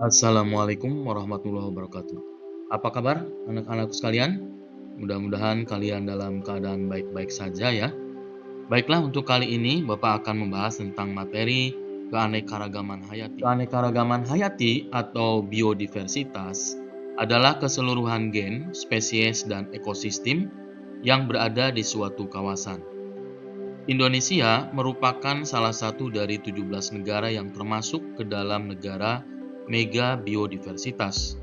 Assalamualaikum warahmatullahi wabarakatuh. Apa kabar anak-anakku sekalian? Mudah-mudahan kalian dalam keadaan baik-baik saja ya. Baiklah, untuk kali ini Bapak akan membahas tentang materi keanekaragaman hayati. Keanekaragaman hayati atau biodiversitas adalah keseluruhan gen, spesies, dan ekosistem yang berada di suatu kawasan. Indonesia merupakan salah satu dari 17 negara yang termasuk ke dalam negara mega biodiversitas,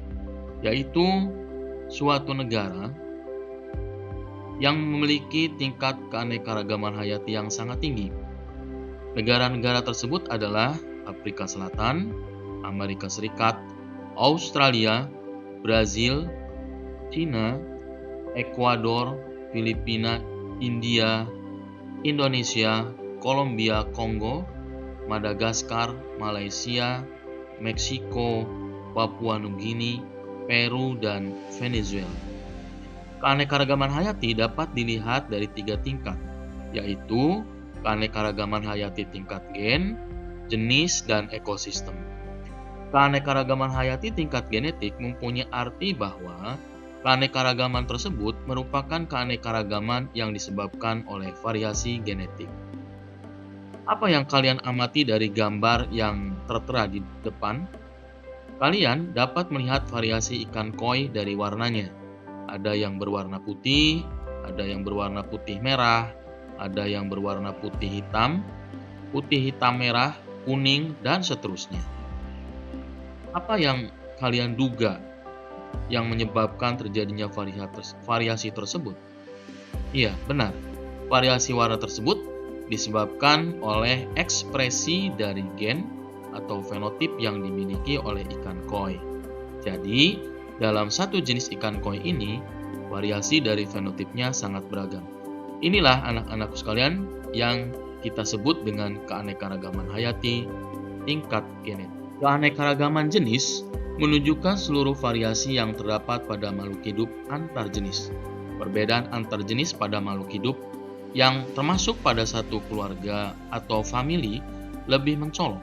yaitu suatu negara yang memiliki tingkat keanekaragaman hayati yang sangat tinggi. Negara-negara tersebut adalah Afrika Selatan, Amerika Serikat, Australia, Brazil, China, Ekuador, Filipina, India, Indonesia, Kolombia, Kongo, Madagaskar, Malaysia, Meksiko, Papua Nugini, Peru, dan Venezuela. Keanekaragaman hayati dapat dilihat dari 3 tingkat, yaitu keanekaragaman hayati tingkat gen, jenis, dan ekosistem. Keanekaragaman hayati tingkat genetik mempunyai arti bahwa keanekaragaman tersebut merupakan keanekaragaman yang disebabkan oleh variasi genetik. Apa yang kalian amati dari gambar yang tertera di depan? Kalian dapat melihat variasi ikan koi dari warnanya. Ada yang berwarna putih, ada yang berwarna putih merah, ada yang berwarna putih hitam merah, kuning, dan seterusnya. Apa yang kalian duga yang menyebabkan terjadinya variasi tersebut? Iya, benar. Variasi warna tersebut disebabkan oleh ekspresi dari gen atau fenotip yang dimiliki oleh ikan koi. Jadi, dalam satu jenis ikan koi ini, variasi dari fenotipnya sangat beragam. Inilah anak-anakku sekalian yang kita sebut dengan keanekaragaman hayati tingkat genetik. Keanekaragaman jenis menunjukkan seluruh variasi yang terdapat pada makhluk hidup antar jenis. Perbedaan antar jenis pada makhluk hidup yang termasuk pada satu keluarga atau famili lebih mencolok,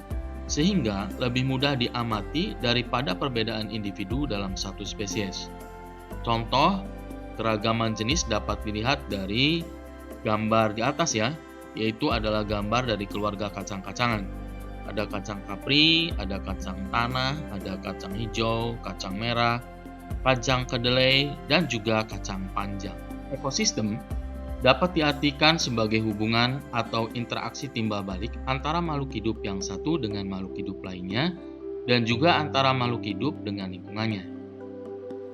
sehingga lebih mudah diamati daripada perbedaan individu dalam satu spesies. Contoh, keragaman jenis dapat dilihat dari gambar di atas ya, yaitu adalah gambar dari keluarga kacang-kacangan. Ada kacang kapri, ada kacang tanah, ada kacang hijau, kacang merah, kacang kedelai, dan juga kacang panjang. Ekosistem dapat diartikan sebagai hubungan atau interaksi timbal balik antara makhluk hidup yang satu dengan makhluk hidup lainnya, dan juga antara makhluk hidup dengan lingkungannya.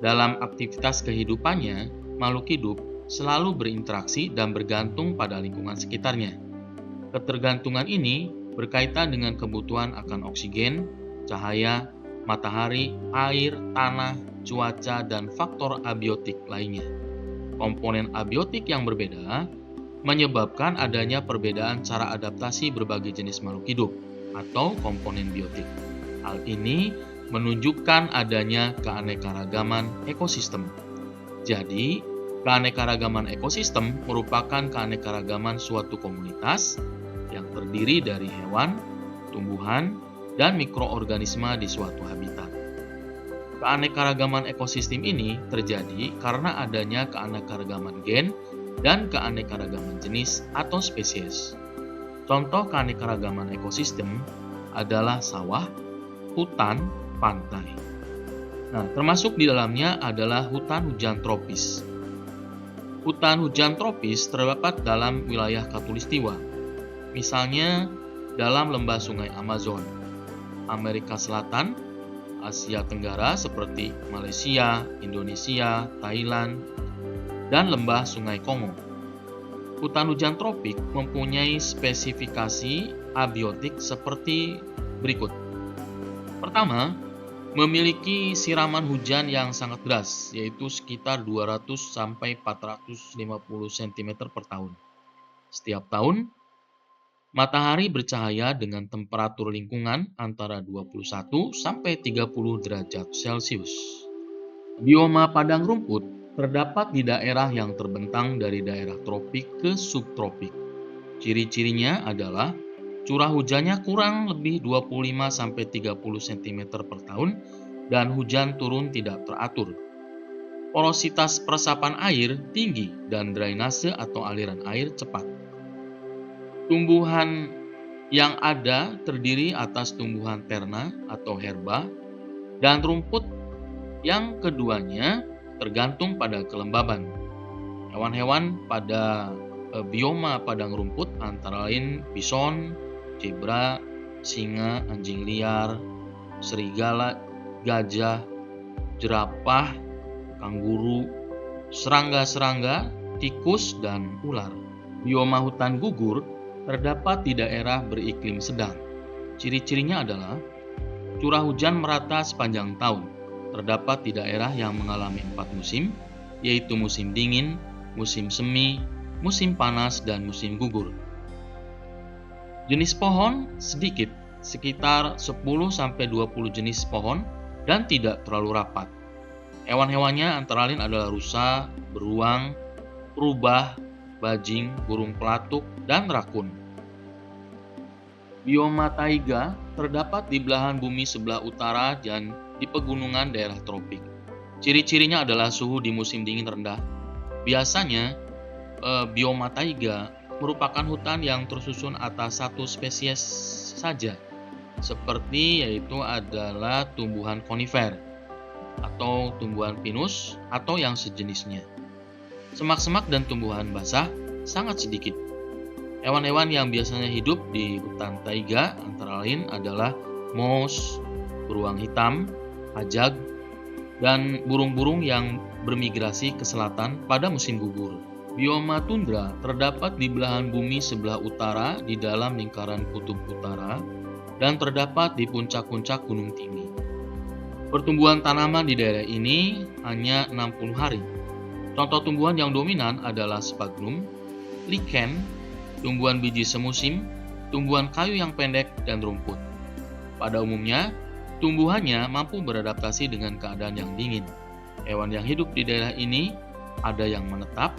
Dalam aktivitas kehidupannya, makhluk hidup selalu berinteraksi dan bergantung pada lingkungan sekitarnya. Ketergantungan ini berkaitan dengan kebutuhan akan oksigen, cahaya, matahari, air, tanah, cuaca, dan faktor abiotik lainnya. Komponen abiotik yang berbeda menyebabkan adanya perbedaan cara adaptasi berbagai jenis makhluk hidup atau komponen biotik. Hal ini menunjukkan adanya keanekaragaman ekosistem. Jadi, keanekaragaman ekosistem merupakan keanekaragaman suatu komunitas yang terdiri dari hewan, tumbuhan, dan mikroorganisme di suatu habitat. Keanekaragaman ekosistem ini terjadi karena adanya keanekaragaman gen dan keanekaragaman jenis atau spesies. Contoh keanekaragaman ekosistem adalah sawah, hutan, pantai. Nah, termasuk di dalamnya adalah hutan hujan tropis. Hutan hujan tropis terdapat dalam wilayah khatulistiwa, misalnya dalam lembah sungai Amazon, Amerika Selatan, Asia Tenggara seperti Malaysia, Indonesia, Thailand, dan lembah sungai Kongo. Hutan hujan tropik mempunyai spesifikasi abiotik seperti berikut. Pertama, memiliki siraman hujan yang sangat deras, yaitu sekitar 200-450 cm per tahun. Setiap tahun, matahari bercahaya dengan temperatur lingkungan antara 21-30 derajat Celcius. Bioma padang rumput terdapat di daerah yang terbentang dari daerah tropik ke subtropik. Ciri-cirinya adalah Curah hujannya kurang lebih 25-30 cm per tahun dan hujan turun tidak teratur. Porositas peresapan air tinggi dan drainase atau aliran air cepat. Tumbuhan yang ada terdiri atas tumbuhan terna atau herba dan rumput yang keduanya tergantung pada kelembaban. Hewan-hewan pada bioma padang rumput antara lain bison, zebra, singa, anjing liar, serigala, gajah, jerapah, kanguru, serangga-serangga, tikus, dan ular. Bioma hutan gugur terdapat di daerah beriklim sedang. Ciri-cirinya adalah curah hujan merata sepanjang tahun. Terdapat di daerah yang mengalami 4 musim, yaitu musim dingin, musim semi, musim panas, dan musim gugur. Jenis pohon sedikit, sekitar 10-20 jenis pohon dan tidak terlalu rapat. Hewan-hewannya antara lain adalah rusa, beruang, rubah, bajing, burung pelatuk, dan rakun. Bioma taiga terdapat di belahan bumi sebelah utara dan di pegunungan daerah tropik. Ciri-cirinya adalah suhu di musim dingin rendah. Biasanya, bioma taiga merupakan hutan yang tersusun atas satu spesies saja, seperti yaitu adalah tumbuhan konifer atau tumbuhan pinus atau yang sejenisnya. Semak-semak dan tumbuhan basah sangat sedikit. Hewan-hewan yang biasanya hidup di hutan taiga antara lain adalah moose, beruang hitam, ajag, dan burung-burung yang bermigrasi ke selatan pada musim gugur. Bioma tundra terdapat di belahan bumi sebelah utara di dalam lingkaran kutub utara dan terdapat di puncak-puncak gunung tinggi. Pertumbuhan tanaman di daerah ini hanya 60 hari. Contoh tumbuhan yang dominan adalah sphagnum, lichen, tumbuhan biji semusim, tumbuhan kayu yang pendek, dan rumput. Pada umumnya, tumbuhannya mampu beradaptasi dengan keadaan yang dingin. Hewan yang hidup di daerah ini ada yang menetap,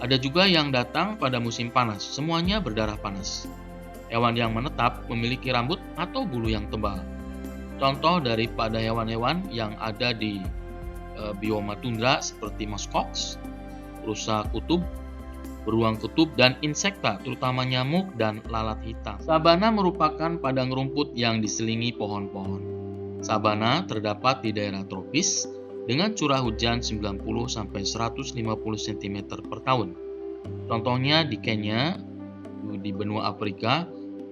ada juga yang datang pada musim panas. Semuanya berdarah panas. Hewan yang menetap memiliki rambut atau bulu yang tebal. Contoh daripada hewan-hewan yang ada di bioma tundra seperti muskox, rusa kutub, beruang kutub, dan insekta terutama nyamuk dan lalat hitam. Sabana merupakan padang rumput yang diselingi pohon-pohon. Sabana terdapat di daerah tropis dengan curah hujan 90-150 cm per tahun. Contohnya di Kenya, di benua Afrika,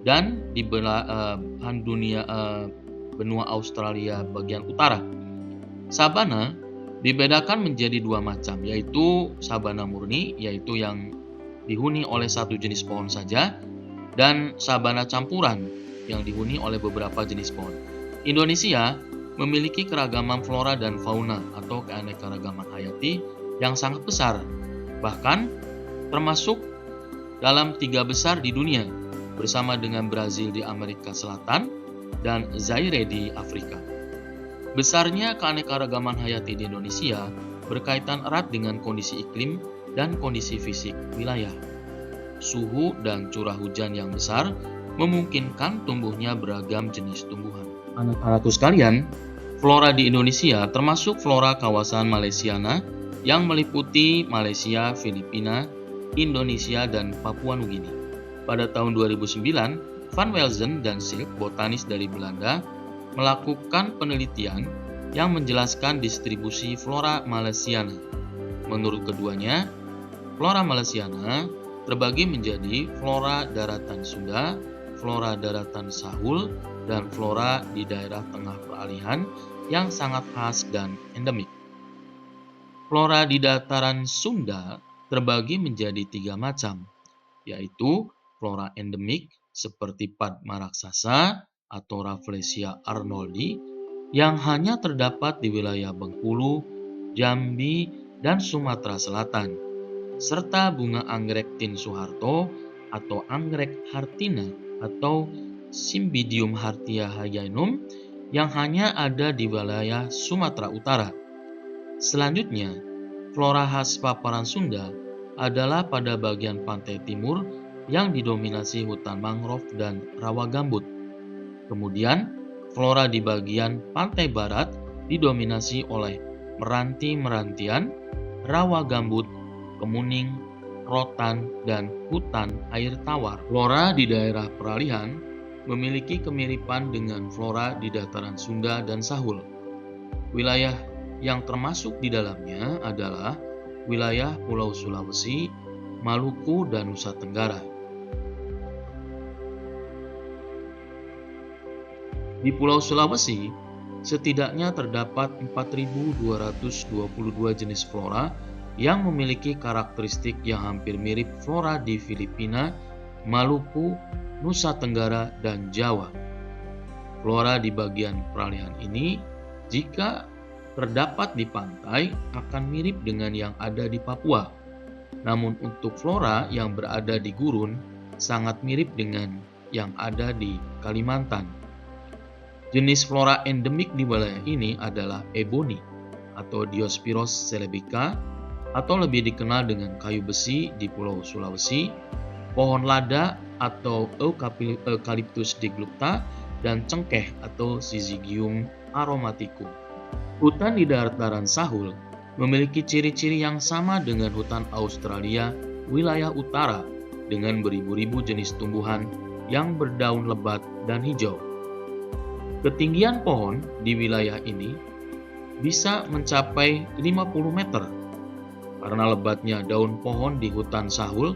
dan di belahan benua Australia bagian utara. Sabana dibedakan menjadi dua macam, yaitu sabana murni, yaitu yang dihuni oleh satu jenis pohon saja, dan sabana campuran yang dihuni oleh beberapa jenis pohon. Indonesia memiliki keragaman flora dan fauna atau keanekaragaman hayati yang sangat besar, bahkan termasuk dalam 3 besar di dunia, bersama dengan Brazil di Amerika Selatan dan Zaire di Afrika. Besarnya keanekaragaman hayati di Indonesia berkaitan erat dengan kondisi iklim dan kondisi fisik wilayah. Suhu dan curah hujan yang besar memungkinkan tumbuhnya beragam jenis tumbuhan. Anak-anakku sekalian, flora di Indonesia termasuk flora kawasan Malaysiana yang meliputi Malaysia, Filipina, Indonesia, dan Papua Nugini. Pada tahun 2009, Van Welzen dan Silk, botanis dari Belanda, melakukan penelitian yang menjelaskan distribusi flora Malaysiana. Menurut keduanya, flora Malaysiana terbagi menjadi flora daratan Sunda, flora daratan Sahul, dan flora di daerah tengah peralihan yang sangat khas dan endemik. Flora di dataran Sunda terbagi menjadi 3 macam, yaitu flora endemik seperti Padma raksasa atau Rafflesia arnoldi yang hanya terdapat di wilayah Bengkulu, Jambi, dan Sumatera Selatan, serta bunga anggrek tin Soeharto atau anggrek hartina atau Cymbidium hartia hyaenum yang hanya ada di wilayah Sumatera Utara. Selanjutnya, flora khas paparan Sunda adalah pada bagian pantai timur yang didominasi hutan mangrove dan rawa gambut. Kemudian, flora di bagian pantai barat didominasi oleh meranti-merantian, rawa gambut, kemuning, rotan, dan hutan air tawar. Flora di daerah peralihan memiliki kemiripan dengan flora di dataran Sunda dan Sahul. Wilayah yang termasuk di dalamnya adalah wilayah Pulau Sulawesi, Maluku, dan Nusa Tenggara. Di Pulau Sulawesi, setidaknya terdapat 4.222 jenis flora yang memiliki karakteristik yang hampir mirip flora di Filipina, Maluku, Nusa Tenggara, dan Jawa. Flora di bagian peralihan ini, jika terdapat di pantai, akan mirip dengan yang ada di Papua. Namun untuk flora yang berada di gurun, sangat mirip dengan yang ada di Kalimantan. Jenis flora endemik di wilayah ini adalah ebony atau Diospyros celebica atau lebih dikenal dengan kayu besi di Pulau Sulawesi, pohon lada atau Eucalyptus digluta, dan cengkeh atau Syzygium aromaticum. Hutan di dataran Sahul memiliki ciri-ciri yang sama dengan hutan Australia wilayah utara dengan beribu-ribu jenis tumbuhan yang berdaun lebat dan hijau. Ketinggian pohon di wilayah ini bisa mencapai 50 meter. Karena lebatnya daun pohon di hutan Sahul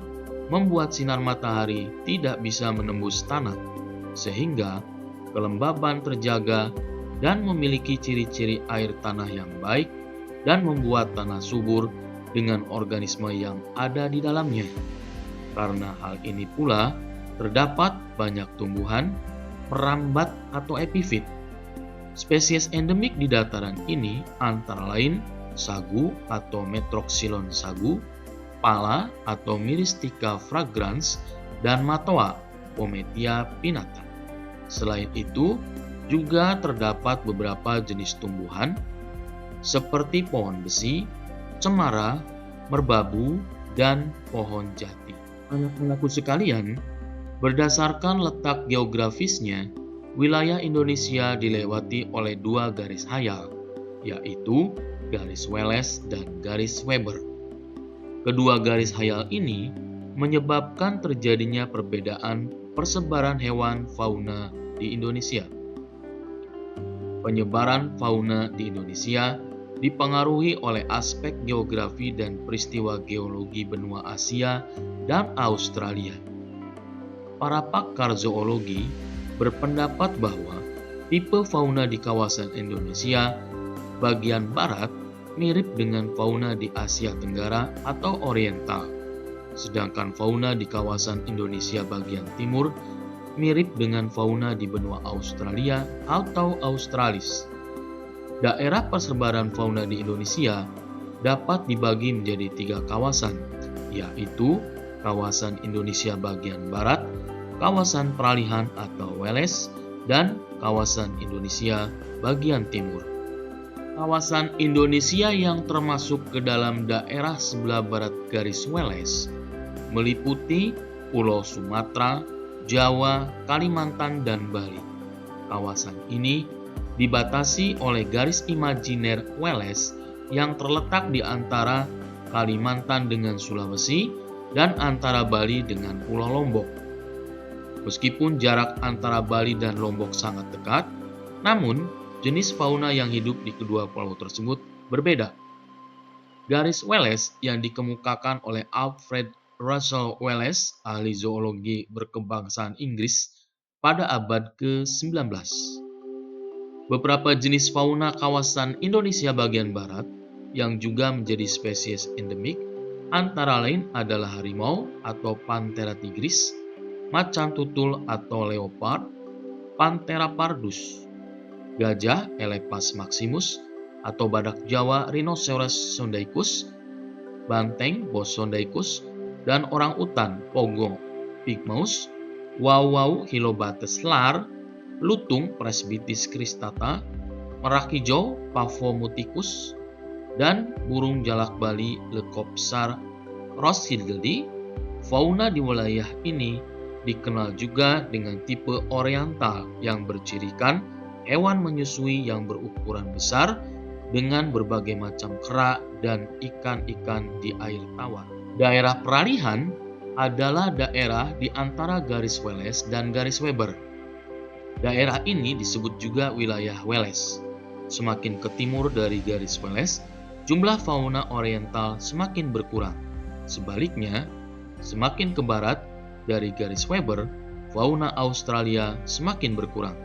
membuat sinar matahari tidak bisa menembus tanah, sehingga kelembaban terjaga dan memiliki ciri-ciri air tanah yang baik dan membuat tanah subur dengan organisme yang ada di dalamnya. Karena hal ini pula, terdapat banyak tumbuhan, perambat atau epifit. Spesies endemik di dataran ini antara lain sagu atau Metroxylon sagu, pala atau Myristica fragrans, dan matoa Pometia pinnata. Selain itu, juga terdapat beberapa jenis tumbuhan seperti pohon besi, cemara, merbabu, dan pohon jati. Anak-anakku sekalian, berdasarkan letak geografisnya, wilayah Indonesia dilewati oleh dua garis hayal, yaitu garis Wallace dan garis Weber. Kedua garis hayal ini menyebabkan terjadinya perbedaan persebaran hewan fauna di Indonesia. Penyebaran fauna di Indonesia dipengaruhi oleh aspek geografi dan peristiwa geologi benua Asia dan Australia. Para pakar zoologi berpendapat bahwa tipe fauna di kawasan Indonesia bagian barat mirip dengan fauna di Asia Tenggara atau Oriental, sedangkan fauna di kawasan Indonesia bagian timur mirip dengan fauna di benua Australia atau Australis. Daerah persebaran fauna di Indonesia dapat dibagi menjadi 3 kawasan, yaitu kawasan Indonesia bagian barat, kawasan peralihan atau Wallace, dan kawasan Indonesia bagian timur. Kawasan Indonesia yang termasuk ke dalam daerah sebelah barat garis Wallace meliputi Pulau Sumatera, Jawa, Kalimantan, dan Bali. Kawasan ini dibatasi oleh garis imajiner Wallace yang terletak di antara Kalimantan dengan Sulawesi dan antara Bali dengan Pulau Lombok. Meskipun jarak antara Bali dan Lombok sangat dekat, namun jenis fauna yang hidup di kedua pulau tersebut berbeda. Garis Wallace yang dikemukakan oleh Alfred Russel Wallace, ahli zoologi berkebangsaan Inggris, pada abad ke-19. Beberapa jenis fauna kawasan Indonesia bagian barat yang juga menjadi spesies endemik antara lain adalah harimau atau Panthera tigris, macan tutul atau leopard, Panthera pardus, gajah Elephas maximus atau badak Jawa Rhinoceros sondaicus, banteng Bos sondaicus, dan orang utan Pogo pygmaeus, wau-wau Hylobates lar, lutung Presbytis cristata, merak hijau Pavomuticus, dan burung jalak Bali Lecopsar rothschildi, Fauna di wilayah ini dikenal juga dengan tipe oriental yang bercirikan hewan menyusui yang berukuran besar dengan berbagai macam kera dan ikan-ikan di air tawar. Daerah peralihan adalah daerah di antara garis Wallace dan garis Weber. Daerah ini disebut juga wilayah Wallace. Semakin ke timur dari garis Wallace, jumlah fauna oriental semakin berkurang. Sebaliknya, semakin ke barat dari garis Weber, fauna Australia semakin berkurang.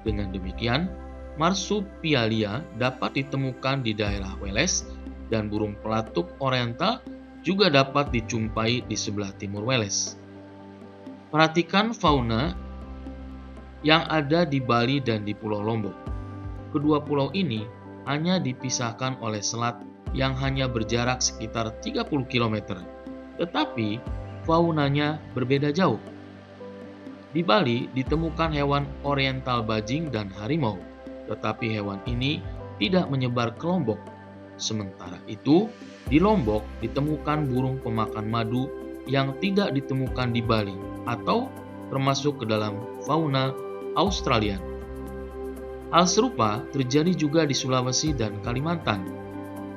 Dengan demikian, marsupialia dapat ditemukan di daerah Wallace dan burung pelatuk oriental juga dapat dijumpai di sebelah timur Wallace. Perhatikan fauna yang ada di Bali dan di Pulau Lombok. Kedua pulau ini hanya dipisahkan oleh selat yang hanya berjarak sekitar 30 km, tetapi faunanya berbeda jauh. Di Bali ditemukan hewan oriental bajing dan harimau, tetapi hewan ini tidak menyebar ke Lombok. Sementara itu, di Lombok ditemukan burung pemakan madu yang tidak ditemukan di Bali atau termasuk ke dalam fauna Australian. Hal serupa terjadi juga di Sulawesi dan Kalimantan.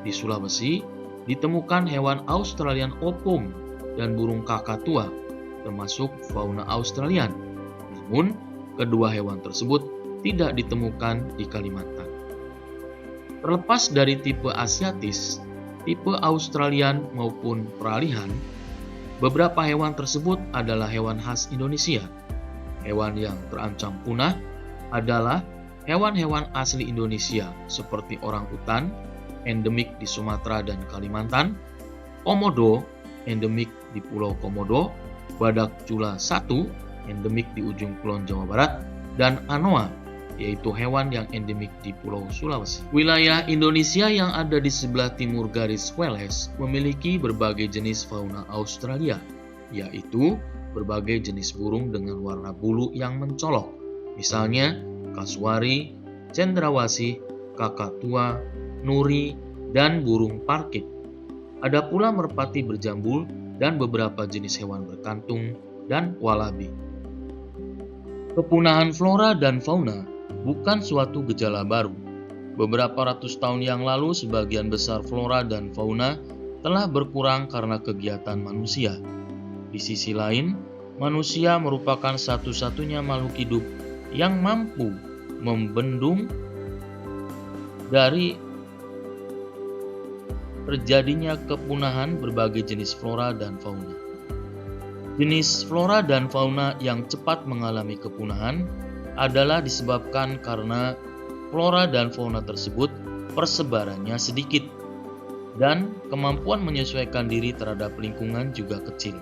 Di Sulawesi ditemukan hewan Australian opung dan burung kakatua, termasuk fauna Australian. Namun, kedua hewan tersebut tidak ditemukan di Kalimantan. Terlepas dari tipe asiatis, tipe Australian maupun peralihan, beberapa hewan tersebut adalah hewan khas Indonesia. Hewan yang terancam punah adalah hewan-hewan asli Indonesia seperti orangutan, endemik di Sumatera dan Kalimantan, komodo, endemik di Pulau Komodo, badak jula 1, endemik di ujung kulon Jawa Barat, dan anoa, yaitu hewan yang endemik di Pulau Sulawesi. Wilayah Indonesia yang ada di sebelah timur garis Wallace memiliki berbagai jenis fauna Australia, yaitu berbagai jenis burung dengan warna bulu yang mencolok, misalnya kasuari, cendrawasih, kakatua, nuri, dan burung parkit. Ada pula merpati berjambul dan beberapa jenis hewan berkantung dan walabi. Kepunahan flora dan fauna bukan suatu gejala baru. Beberapa ratus tahun yang lalu, sebagian besar flora dan fauna telah berkurang karena kegiatan manusia. Di sisi lain, manusia merupakan satu-satunya makhluk hidup yang mampu membendung dari terjadinya kepunahan berbagai jenis flora dan fauna. Jenis flora dan fauna yang cepat mengalami kepunahan adalah disebabkan karena flora dan fauna tersebut persebarannya sedikit dan kemampuan menyesuaikan diri terhadap lingkungan juga kecil.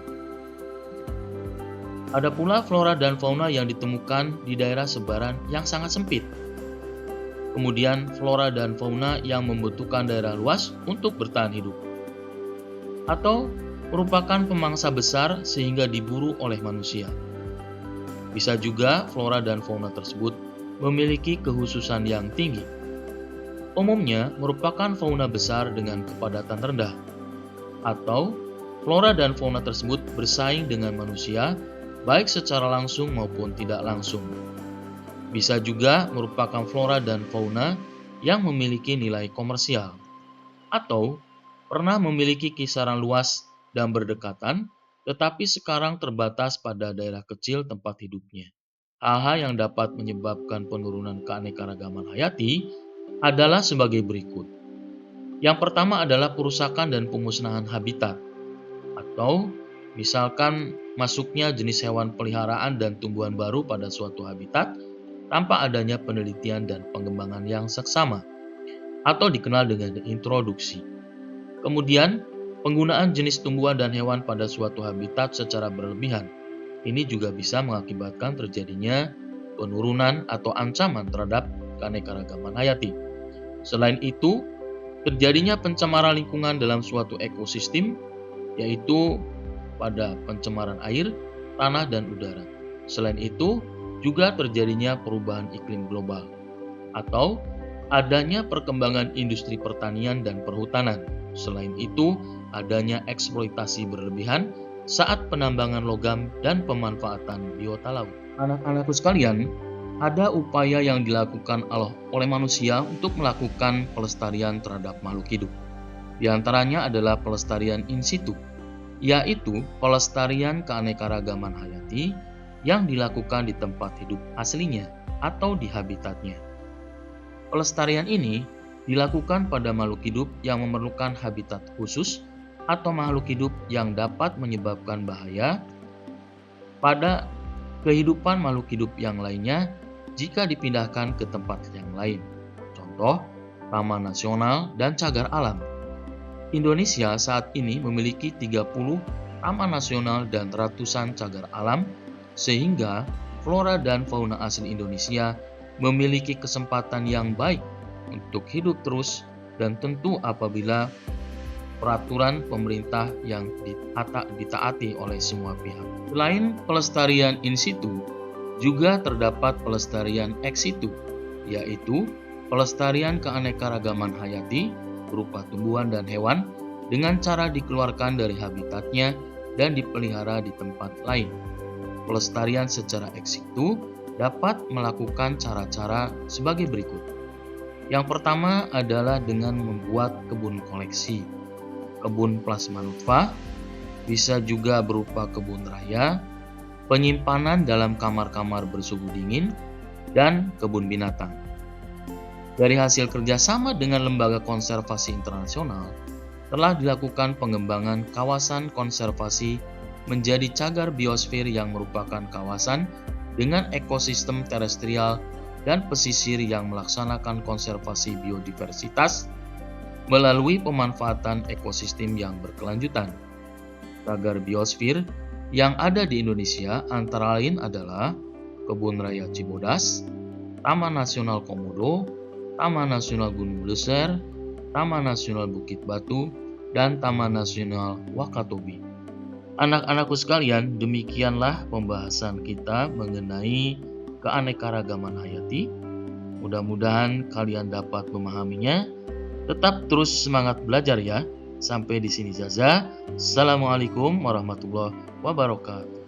Ada pula flora dan fauna yang ditemukan di daerah sebaran yang sangat sempit. Kemudian flora dan fauna yang membutuhkan daerah luas untuk bertahan hidup. Atau merupakan pemangsa besar sehingga diburu oleh manusia. Bisa juga flora dan fauna tersebut memiliki kekhususan yang tinggi. Umumnya merupakan fauna besar dengan kepadatan rendah. Atau flora dan fauna tersebut bersaing dengan manusia baik secara langsung maupun tidak langsung. Bisa juga merupakan flora dan fauna yang memiliki nilai komersial, atau pernah memiliki kisaran luas dan berdekatan, tetapi sekarang terbatas pada daerah kecil tempat hidupnya. Hal-hal yang dapat menyebabkan penurunan keanekaragaman hayati adalah sebagai berikut. Yang pertama adalah perusakan dan pemusnahan habitat, atau misalkan masuknya jenis hewan peliharaan dan tumbuhan baru pada suatu habitat tanpa adanya penelitian dan pengembangan yang seksama, atau dikenal dengan introduksi. Kemudian, penggunaan jenis tumbuhan dan hewan pada suatu habitat secara berlebihan. Ini juga bisa mengakibatkan terjadinya penurunan atau ancaman terhadap keanekaragaman hayati. Selain itu, terjadinya pencemaran lingkungan dalam suatu ekosistem, yaitu pada pencemaran air, tanah, dan udara. Selain itu, juga terjadinya perubahan iklim global, atau adanya perkembangan industri pertanian dan perhutanan. Selain itu, adanya eksploitasi berlebihan saat penambangan logam dan pemanfaatan biota laut. Anak-anakku sekalian, ada upaya yang dilakukan oleh manusia untuk melakukan pelestarian terhadap makhluk hidup. Di antaranya adalah pelestarian in situ, yaitu pelestarian keanekaragaman hayati yang dilakukan di tempat hidup aslinya atau di habitatnya. Pelestarian ini dilakukan pada makhluk hidup yang memerlukan habitat khusus atau makhluk hidup yang dapat menyebabkan bahaya pada kehidupan makhluk hidup yang lainnya jika dipindahkan ke tempat yang lain. Contoh, taman nasional dan cagar alam. Indonesia saat ini memiliki 30 taman nasional dan ratusan cagar alam, sehingga flora dan fauna asli Indonesia memiliki kesempatan yang baik untuk hidup terus, dan tentu apabila peraturan pemerintah yang ditaati oleh semua pihak. Selain pelestarian in situ, juga terdapat pelestarian ex situ, yaitu pelestarian keanekaragaman hayati berupa tumbuhan dan hewan dengan cara dikeluarkan dari habitatnya dan dipelihara di tempat lain. Pelestarian secara ex situ dapat melakukan cara-cara sebagai berikut. Yang pertama adalah dengan membuat kebun koleksi. Kebun plasma nutfah bisa juga berupa kebun raya, penyimpanan dalam kamar-kamar bersuhu dingin, dan kebun binatang. Dari hasil kerjasama dengan lembaga konservasi internasional, telah dilakukan pengembangan kawasan konservasi menjadi cagar biosfer yang merupakan kawasan dengan ekosistem terestrial dan pesisir yang melaksanakan konservasi biodiversitas melalui pemanfaatan ekosistem yang berkelanjutan. Cagar biosfer yang ada di Indonesia antara lain adalah Kebun Raya Cibodas, Taman Nasional Komodo, Taman Nasional Gunung Leuser, Taman Nasional Bukit Batu, dan Taman Nasional Wakatobi. Anak-anakku sekalian, demikianlah pembahasan kita mengenai keanekaragaman hayati. Mudah-mudahan kalian dapat memahaminya. Tetap terus semangat belajar ya. Sampai di sini saja. Assalamualaikum warahmatullahi wabarakatuh.